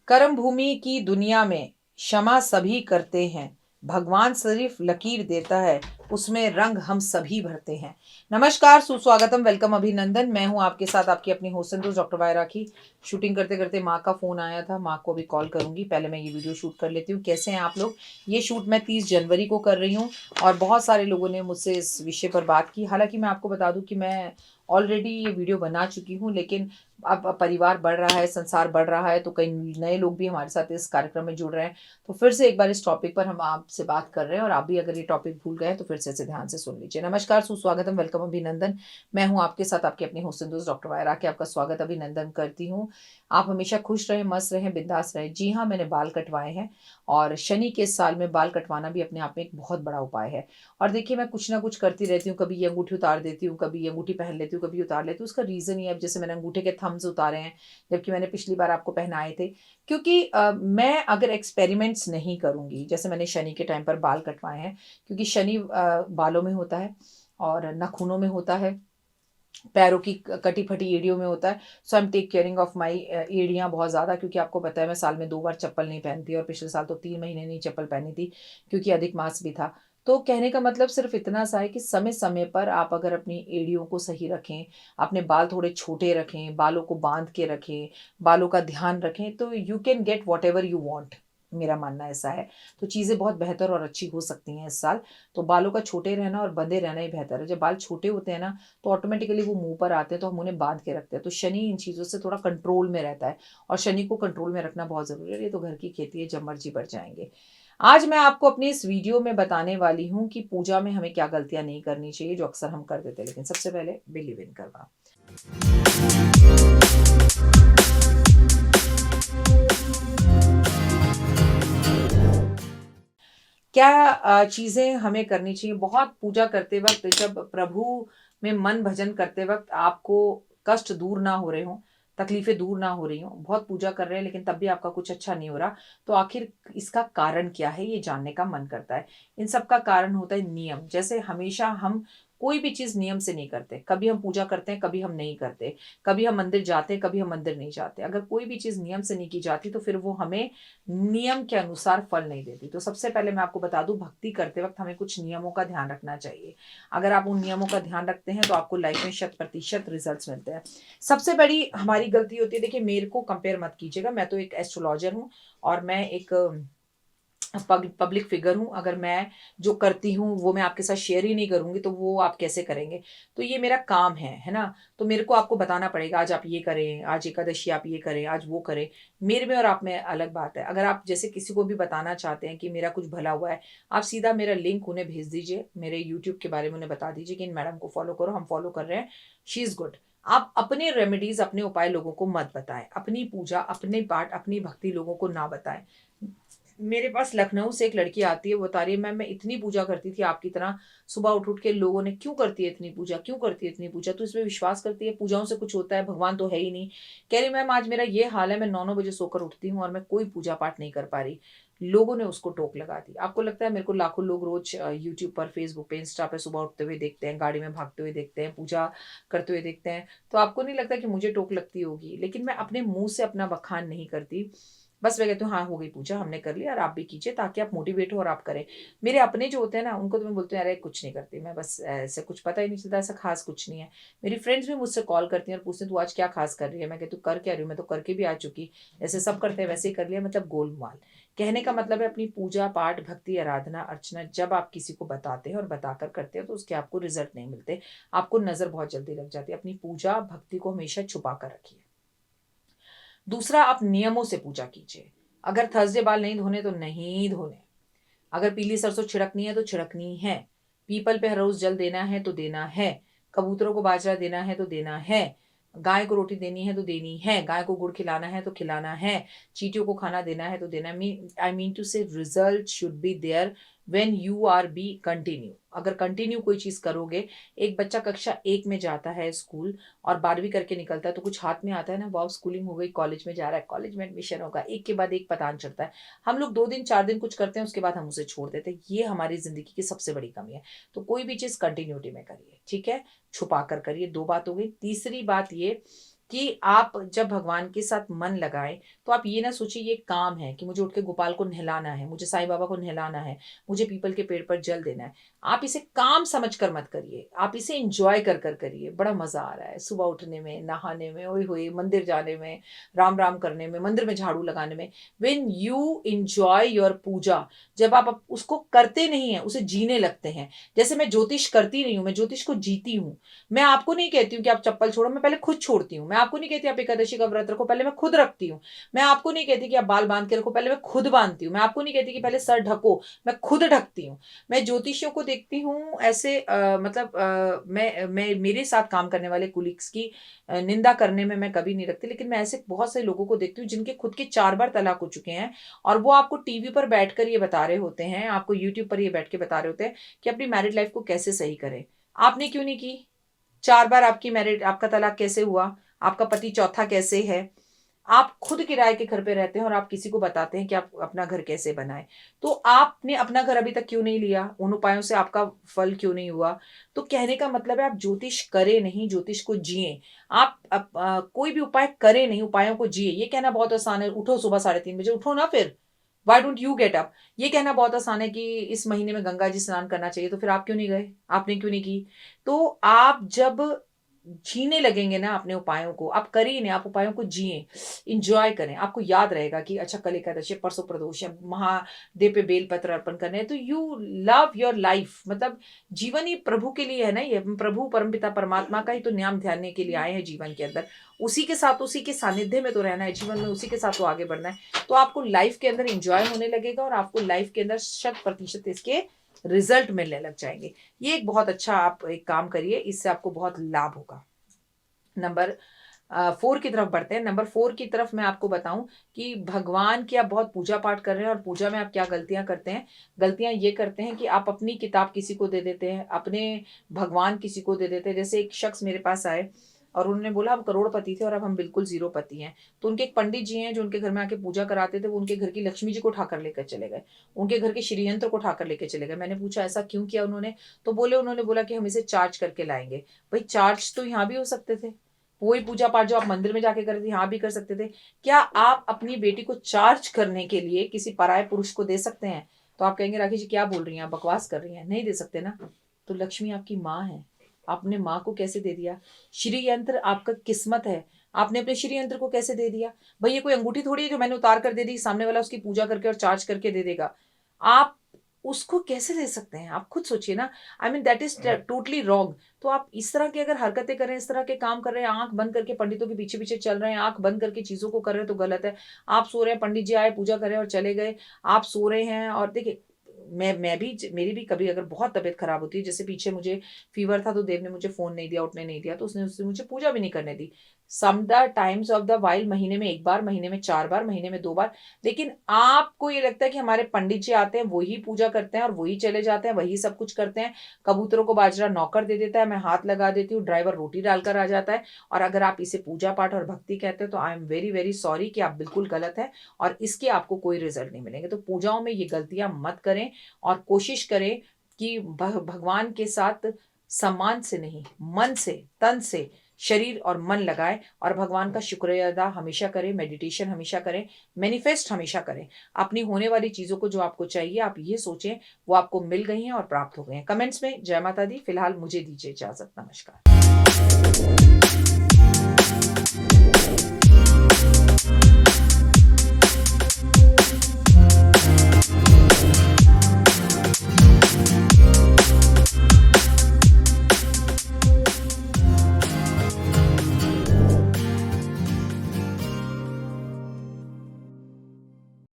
कर्म भूमि की दुनिया में क्षमा सभी करते हैं, भगवान सिर्फ लकीर देता है, उसमें रंग हम सभी भरते हैं। नमस्कार, सुस्वागतम, वेलकम, अभिनंदन। मैं हूँ आपके साथ आपकी अपनी होस्ट एंड दोस्त डॉक्टर वाय राखी। शूटिंग करते करते माँ का फ़ोन आया था, माँ को अभी कॉल करूँगी। पहले मैं ये वीडियो शूट कर लेती हूँ। कैसे हैं आप लोग? ये शूट मैं 30 जनवरी को कर रही हूँ और बहुत सारे लोगों ने मुझसे इस विषय पर बात की। हालाँकि मैं आपको बता दूँ कि मैं ऑलरेडी ये वीडियो बना चुकी हूँ, लेकिन अब परिवार बढ़ रहा है, संसार बढ़ रहा है, तो कई नए लोग भी हमारे साथ इस कार्यक्रम में जुड़ रहे हैं। तो फिर से एक बार इस टॉपिक पर हम आपसे बात कर रहे हैं और आप भी अगर ये टॉपिक भूल गए हैं तो फिर से इसे ध्यान से सुन लीजिए। नमस्कार, सुस्वागतम, वेलकम, अभिनंदन। मैं हूँ आपके साथ आपकी अपनी होस्ट एंड दोस्त डॉक्टर वायरा के आपका स्वागत अभिनंदन करती हूँ। आप हमेशा खुश रहें, मस्त रहें, बिंदास रहें। जी हाँ, मैंने बाल कटवाए हैं और शनि के इस साल में बाल कटवाना भी अपने आप में एक बहुत बड़ा उपाय है। और देखिए, मैं कुछ ना कुछ करती रहती हूँ। कभी ये अंगूठी उतार देती हूँ, कभी ये अंगूठी पहन लेती हूँ, कभी उतार लेती हूँ। उसका रीज़न ये है, अब जैसे मैंने अंगूठे के थम्स उतारे हैं, जबकि मैंने पिछली बार आपको पहनाए थे। क्योंकि मैं अगर एक्सपेरिमेंट्स नहीं करूँगी, जैसे मैंने शनि के टाइम पर बाल कटवाए हैं, क्योंकि शनि बालों में होता है और नाखूनों में होता है, पैरों की कटी-फटी एड़ियों में होता है। So I am take caring of my एड़ियाँ बहुत ज़्यादा, क्योंकि आपको पता है मैं साल में 2 बार चप्पल नहीं पहनती और पिछले साल तो 3 महीने नहीं चप्पल पहनी थी, क्योंकि अधिक मास भी था। तो कहने का मतलब सिर्फ़ इतना सा है कि समय-समय पर आप अगर अपनी एड़ियों को सही रखें, अपने बाल थोड़े छोटे रखें, बालों को बाँध के रखें, बालों का ध्यान रखें, तो you can get whatever you want. मेरा मानना ऐसा है। तो चीज़ें बहुत बेहतर और अच्छी हो सकती हैं इस साल। तो बालों का छोटे रहना और बंधे रहना ही बेहतर है। जब बाल छोटे होते हैं ना, तो ऑटोमेटिकली वो मुँह पर आते हैं, तो हम उन्हें बाँध के रखते हैं। तो शनि इन चीज़ों से थोड़ा कंट्रोल में रहता है और शनि को कंट्रोल में रखना बहुत ज़रूरी है। ये तो घर की खेती है, जब मर्ज़ी बढ़ जाएँगे। आज मैं आपको अपनी इस वीडियो में बताने वाली हूँ कि पूजा में हमें क्या गलतियाँ नहीं करनी चाहिए, जो अक्सर हम कर देते हैं। लेकिन सबसे पहले बिलीव इन करना। क्या चीज़ें हमें करनी चाहिए? बहुत पूजा करते वक़्त, जब प्रभु में मन भजन करते वक़्त आपको कष्ट दूर ना हो रहे हों, तकलीफ़ें दूर ना हो रही हों, बहुत पूजा कर रहे हैं लेकिन तब भी आपका कुछ अच्छा नहीं हो रहा, तो आखिर इसका कारण क्या है? ये जानने का मन करता है। इन सब का कारण होता है नियम। जैसे हमेशा हम कोई भी चीज़ नियम से नहीं करते। कभी हम पूजा करते हैं, कभी हम नहीं करते। कभी हम मंदिर जाते हैं, कभी हम मंदिर नहीं जाते। अगर कोई भी चीज़ नियम से नहीं की जाती, तो फिर वो हमें नियम के अनुसार फल नहीं देती। तो सबसे पहले मैं आपको बता दूँ, भक्ति करते वक़्त हमें कुछ नियमों का ध्यान रखना चाहिए। अगर आप उन नियमों का ध्यान रखते हैं, तो आपको लाइफ़ में शत प्रतिशत रिज़ल्ट्स मिलते हैं। सबसे बड़ी हमारी गलती होती है, देखिए, मेरे को कंपेयर मत कीजिएगा, मैं तो एक एस्ट्रोलॉजर हूँ और मैं एक पब्लिक फिगर हूँ। अगर मैं जो करती हूँ वो मैं आपके साथ शेयर ही नहीं करूँगी, तो वो आप कैसे करेंगे? तो ये मेरा काम है ना? तो मेरे को आपको बताना पड़ेगा, आज आप ये करें, आज एकादशी आप ये करें, आज वो करें। मेरे में और आप में अलग बात है। अगर आप जैसे किसी को भी बताना चाहते हैं कि मेरा कुछ भला हुआ है, आप सीधा मेरा लिंक उन्हें भेज दीजिए, मेरे यूट्यूब के बारे में उन्हें बता दीजिए कि इन मैडम को फ़ॉलो करो, हम फ़ॉलो कर रहे हैं, शी इज़ गुड। आप अपने रेमेडीज़, अपने उपाय लोगों को मत बताएँ। अपनी पूजा, अपने पाठ, अपनी भक्ति लोगों को ना बताएँ। मेरे पास लखनऊ से एक लड़की आती है, वो बता रही है, मैम मैं इतनी पूजा करती थी आपकी तरह, सुबह उठ-उठ के लोगों ने, क्यों करती है इतनी पूजा, क्यों करती है इतनी पूजा? तू इसमें विश्वास करती है? पूजाओं से कुछ होता है? भगवान तो है ही नहीं। कह रही, मैम आज मेरा ये हाल है, मैं 9-9 बजे सोकर उठती हूँ और मैं कोई पूजा-पाठ नहीं कर पा रही। लोगों ने उसको टोक लगा दी। आपको लगता है मेरे को लाखों लोग रोज़ यूट्यूब पर, फेसबुक पे, इंस्टा पे सुबह उठते हुए देखते हैं, गाड़ी में भागते हुए देखते हैं, पूजा करते हुए देखते हैं, तो आपको नहीं लगता कि मुझे टोक लगती होगी? लेकिन मैं अपने मुँह से अपना बखान नहीं करती। बस मैं कहती हूँ, हाँ, हो गई पूजा, हमने कर लिया और आप भी कीजिए, ताकि आप मोटिवेट हो और आप करें। मेरे अपने जो होते हैं ना, उनको तो मैं बोलती हूँ, अरे कुछ नहीं करती मैं, बस ऐसे कुछ पता ही नहीं चलता, ऐसा ख़ास कुछ नहीं है। मेरी फ्रेंड्स भी मुझसे कॉल करती हैं और पूछती हैं, तू आज क्या ख़ास कर रही है? मैं कहती हूँ, कर क्या रही हूँ? मैं तो करके भी आ चुकी। जैसे सब करते हैं वैसे ही कर लिया, मतलब गोलमाल। कहने का मतलब है, अपनी पूजा पाठ, भक्ति, आराधना, अर्चना जब आप किसी को बताते हैं और बताकर करते हो, तो उसके आपको रिज़ल्ट नहीं मिलते। आपको नज़र बहुत जल्दी लग जाती है। अपनी पूजा भक्ति को हमेशा छुपा कर रखिए। दूसरा, आप नियमों से पूजा कीजिए। अगर थर्सडे बाल नहीं धोने तो नहीं धोने। अगर पीली सरसों छिड़कनी है तो छिड़कनी है। पीपल पे हर रोज़ जल देना है तो देना है। कबूतरों को बाजरा देना है तो देना है। गाय को रोटी देनी है तो देनी है। गाय को गुड़ खिलाना है तो खिलाना है। चींटियों को खाना देना है तो देना है। I mean to say result should be there when you are be continue. अगर कंटिन्यू कोई चीज़ करोगे, एक बच्चा कक्षा 1 में जाता है स्कूल और 12वीं करके निकलता है, तो कुछ हाथ में आता है ना, वाओ स्कूलिंग हो गई, कॉलेज में जा रहा है, कॉलेज में एडमिशन होगा, एक के बाद एक पतान चढ़ता है। हम लोग 2 दिन 4 दिन कुछ करते हैं, उसके बाद हम उसे छोड़ देते हैं। ये हमारी ज़िंदगी की सबसे बड़ी कमी है। तो कोई भी चीज़ कंटिन्यूटी में करिए, ठीक है? छुपा कर करिए। 2 बात हो गई। तीसरी बात ये कि आप जब भगवान के साथ मन लगाएं तो आप ये ना सोचिए ये काम है कि मुझे उठ के गोपाल को नहलाना है, मुझे साईं बाबा को नहलाना है, मुझे पीपल के पेड़ पर जल देना है। आप इसे काम समझ कर मत करिए, आप इसे एंजॉय कर कर करिए। बड़ा मजा आ रहा है सुबह उठने में, नहाने में, ओए होए मंदिर जाने में, राम राम करने में, मंदिर में झाड़ू लगाने में। व्हेन यू एंजॉय योर पूजा, जब आप उसको करते नहीं है, उसे जीने लगते हैं। जैसे मैं ज्योतिष करती नहीं हूँ, मैं ज्योतिष को जीती हूँ। मैं आपको नहीं कहती हूँ कि आप चप्पल छोड़ो, मैं पहले खुद छोड़ती हूँ। मैं आपको नहीं कहती आप एकादशी का व्रत रखो, पहले मैं खुद रखती हूँ। मैं आपको नहीं कहती कि आप बाल बांध के रखो, पहले मैं खुद बांधती हूँ। मैं आपको नहीं कहती कि पहले सर ढको, मैं खुद ढकती हूँ। मैं ज्योतिषियों को देखती हूँ ऐसे मतलब मैं मेरे साथ काम करने वाले कुलीग्स की निंदा करने में मैं कभी नहीं रखती, लेकिन मैं ऐसे बहुत से लोगों को देखती हूँ जिनके खुद के 4 बार तलाक हो चुके हैं, और वो आपको टीवी पर बैठकर ये बता रहे होते हैं, आपको यूट्यूब पर ये बैठ के बता रहे होते हैं कि अपनी मैरिड लाइफ को कैसे सही करें। आपने क्यों नहीं की? 4 बार आपकी मैरिड, आपका तलाक कैसे हुआ? आपका पति चौथा कैसे है? आप खुद किराए के घर पे रहते हैं और आप किसी को बताते हैं कि आप अपना घर कैसे बनाएं। तो आपने अपना घर अभी तक क्यों नहीं लिया? उन उपायों से आपका फल क्यों नहीं हुआ? तो कहने का मतलब है आप ज्योतिष करें नहीं, ज्योतिष को जिए। कोई भी उपाय करें नहीं, उपायों को जिए। ये कहना बहुत आसान है, उठो सुबह 3:30 बजे, उठो ना फिर। Why don't you get up? ये कहना बहुत आसान है कि इस महीने में गंगा जी स्नान करना चाहिए, तो फिर आप क्यों नहीं गए? आपने क्यों नहीं की? तो आप जब जीने लगेंगे ना अपने उपायों को, आप करिए नहीं, आप उपायों को जिए, इंजॉय करें। आपको याद रहेगा कि अच्छा कल एकादशी, परसों प्रदोष है, महादेव पे बेल पत्र अर्पण करने हैं, तो यू लव योर लाइफ। मतलब जीवन ही प्रभु के लिए है ना, ये प्रभु परमपिता परमात्मा का ही तो नाम ध्यान के लिए आए हैं जीवन के अंदर। उसी के साथ, उसी के सानिध्य में तो रहना है जीवन में, उसी के साथ तो आगे बढ़ना है। तो आपको लाइफ के अंदर इंजॉय होने लगेगा और आपको लाइफ के अंदर 100% इसके रिजल्ट मिलने लग जाएंगे। ये एक बहुत अच्छा आप एक काम करिए, इससे आपको बहुत लाभ होगा। नंबर 4 की तरफ बढ़ते हैं। नंबर 4 की तरफ मैं आपको बताऊं कि भगवान की आप बहुत पूजा पाठ कर रहे हैं, और पूजा में आप क्या गलतियां करते हैं। गलतियां ये करते हैं कि आप अपनी किताब किसी को दे देते हैं, अपने भगवान किसी को दे देते हैं। जैसे एक शख्स मेरे पास आए और उन्होंने बोला हम करोड़पति थे और अब हम बिल्कुल जीरोपति हैं। तो उनके एक पंडित जी हैं जो उनके घर में आके पूजा कराते थे, वो उनके घर की लक्ष्मी जी को उठाकर लेकर चले गए, उनके घर के श्रीयंत्र को उठाकर लेकर चले गए। मैंने पूछा ऐसा क्यों किया उन्होंने? तो उन्होंने बोला कि हम इसे चार्ज करके लाएंगे। भाई चार्ज तो यहाँ भी हो सकते थे, वही पूजा पाठ जो आप मंदिर में जाके कर रहे थे यहाँ भी कर सकते थे। क्या आप अपनी बेटी को चार्ज करने के लिए किसी पराये पुरुष को दे सकते हैं? तो आप कहेंगे राखी जी क्या बोल रही हैं, आप बकवास कर रही हैं। नहीं दे सकते ना। तो लक्ष्मी आपकी माँ है, आपने माँ को कैसे दे दिया? श्री यंत्र आपका किस्मत है, आपने अपने श्री यंत्र को कैसे दे दिया? भाई ये कोई अंगूठी थोड़ी है जो मैंने उतार कर दे दी, सामने वाला उसकी पूजा करके और चार्ज करके दे देगा। आप उसको कैसे दे सकते हैं? आप खुद सोचिए ना। I mean that is totally wrong. तो आप इस तरह की अगर हरकतें कर रहे हैं, इस तरह के काम कर रहे हैं, आंख बंद करके पंडितों के पीछे पीछे चल रहे हैं, आंख बंद करके चीजों को कर रहे हैं, तो गलत है। आप सो रहे हैं, पंडित जी आए पूजा कर रहे हैं और चले गए, आप सो रहे हैं। और देखिए मैं भी, मेरी भी कभी अगर बहुत तबीयत खराब होती है, जैसे पीछे मुझे फीवर था तो देव ने मुझे फोन नहीं दिया, उठने नहीं दिया, तो उसने मुझे पूजा भी नहीं करने दी। Some the times of the while, महीने में 1 बार, महीने में 4 बार, महीने में 2 बार। लेकिन आपको ये लगता है कि हमारे पंडित जी आते हैं, वही पूजा करते हैं और वही चले जाते हैं, वही सब कुछ करते हैं। कबूतरों को बाजरा नौकर दे देता है, मैं हाथ लगा देती हूँ, ड्राइवर रोटी डालकर आ जाता है। और अगर आप इसे पूजा पाठ और भक्ति कहते हैं तो I am very very sorry कि आप बिल्कुल गलत है और इसके आपको कोई रिजल्ट नहीं मिलेंगे। तो पूजाओं में ये गलतियां मत करें और कोशिश करें कि भगवान के साथ सम्मान से नहीं, मन से, तन से, शरीर और मन लगाएं और भगवान का शुक्रिया अदा हमेशा करें, मेडिटेशन हमेशा करें, मैनिफेस्ट हमेशा करें। अपनी होने वाली चीजों को जो आपको चाहिए आप ये सोचें वो आपको मिल गई हैं और प्राप्त हो गई हैं। कमेंट्स में जय माता दी। फिलहाल मुझे दीजिए इजाजत। नमस्कार।